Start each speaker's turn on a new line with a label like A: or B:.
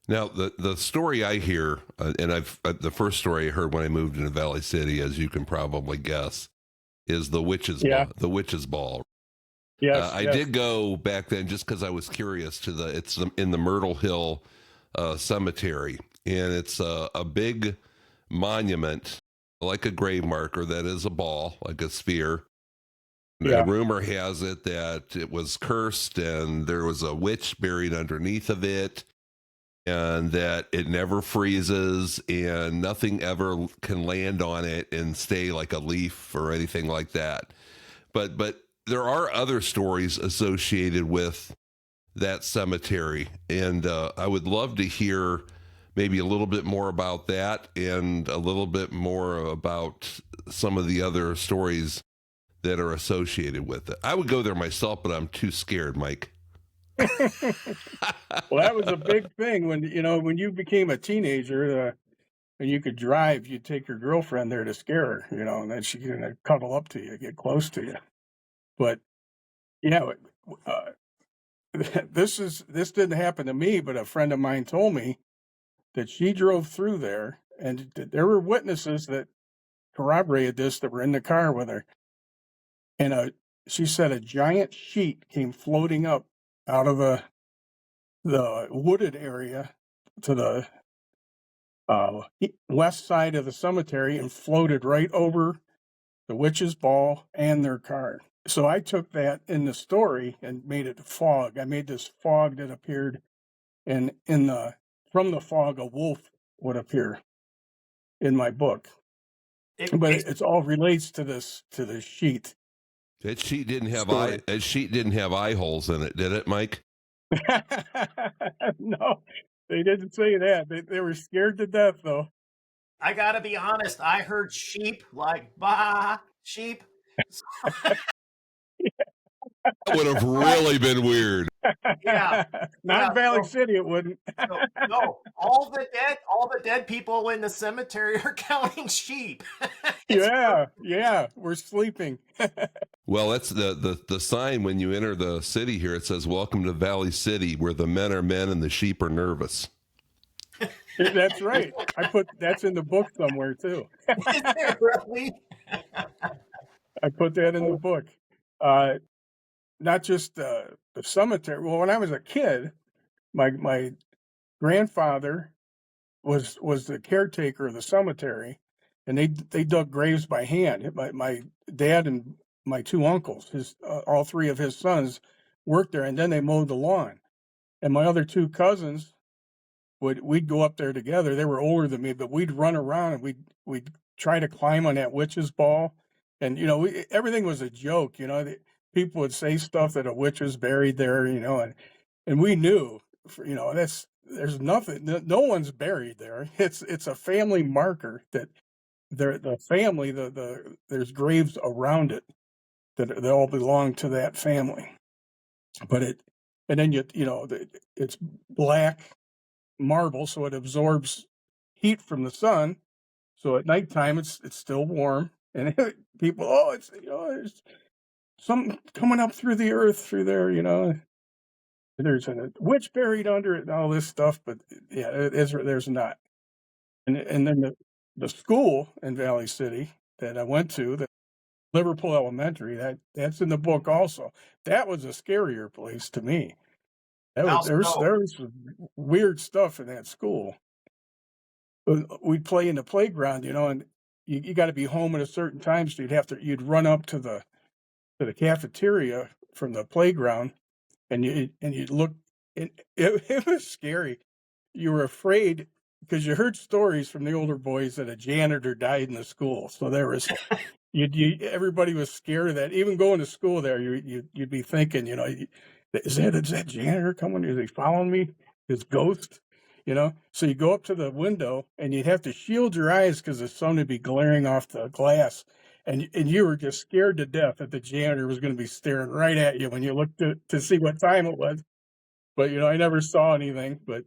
A: Now, the story I hear, and the first story I heard when I moved into Valley City, as you can probably guess, is the witch's
B: Yeah.
A: ball. The witch's ball.
B: Yes.
A: I
B: Yes.
A: did go back then just because I was curious to in the Myrtle Hill Cemetery, and it's a big monument, like a grave marker that is a ball, like a sphere. The
B: Yeah.
A: rumor has it that it was cursed and there was a witch buried underneath of it, and that it never freezes and nothing ever can land on it and stay like a leaf or anything like that. But there are other stories associated with that cemetery, and I would love to hear maybe a little bit more about that and a little bit more about some of the other stories that are associated with it. I would go there myself, but I'm too scared, Mike.
B: Well, that was a big thing when you became a teenager, and you could drive. You'd take your girlfriend there to scare her, and then she could cuddle up to you, get close to you. But yeah, uh, this didn't happen to me, but a friend of mine told me that she drove through there, and there were witnesses that corroborated this that were in the car with her. And she said a giant sheet came floating up out of the wooded area to the west side of the cemetery and floated right over the witch's ball and their car. So I took that in the story and made it fog. I made this fog that appeared, and from the fog a wolf would appear in my book. But it's all relates to this sheet.
A: That sheet didn't have
B: Story.
A: eye holes in it, did it, Mike?
B: No, they didn't say that. They were scared to death, though.
C: I gotta be honest. I heard sheep, like bah, sheep.
A: That would have really been weird.
C: Yeah.
B: Not in Valley City, it wouldn't.
C: No, all the dead people in the cemetery are counting sheep.
B: Yeah, we're sleeping.
A: Well, that's the sign when you enter the city here. It says, "Welcome to Valley City, where the men are men and the sheep are nervous."
B: That's right. That's in the book somewhere too.
C: Is it really?
B: I put that in the book. Not just the cemetery. Well, when I was a kid, my grandfather was the caretaker of the cemetery, and they dug graves by hand. My dad and my two uncles, all three of his sons, worked there, and then they mowed the lawn. And my other two cousins we'd go up there together. They were older than me, but we'd run around and we'd try to climb on that witch's ball, and everything was a joke. People would say stuff that a witch was buried there, and we knew, there's nothing, no one's buried there. It's a family marker that the family, there's graves around it that they all belong to that family. But and then it's black marble, so it absorbs heat from the sun. So at nighttime, it's still warm, and people, there's something coming up through the earth through there, There's a witch buried under it and all this stuff, but yeah, there's not. And then the school in Valley City that I went to, the Liverpool Elementary, that's in the book also. That was a scarier place to me. There was weird stuff in that school. We'd play in the playground, and you got to be home at a certain time, so you'd run up to the cafeteria from the playground, and you'd look, and it was scary. You were afraid because you heard stories from the older boys that a janitor died in the school, so there was everybody was scared of that. Even going to school there, you'd be thinking, is that janitor coming? Is he following me? His ghost? So you go up to the window and you'd have to shield your eyes because the sun would be glaring off the glass, and you were just scared to death that the janitor was going to be staring right at you when you looked to see what time it was. But I never saw anything. But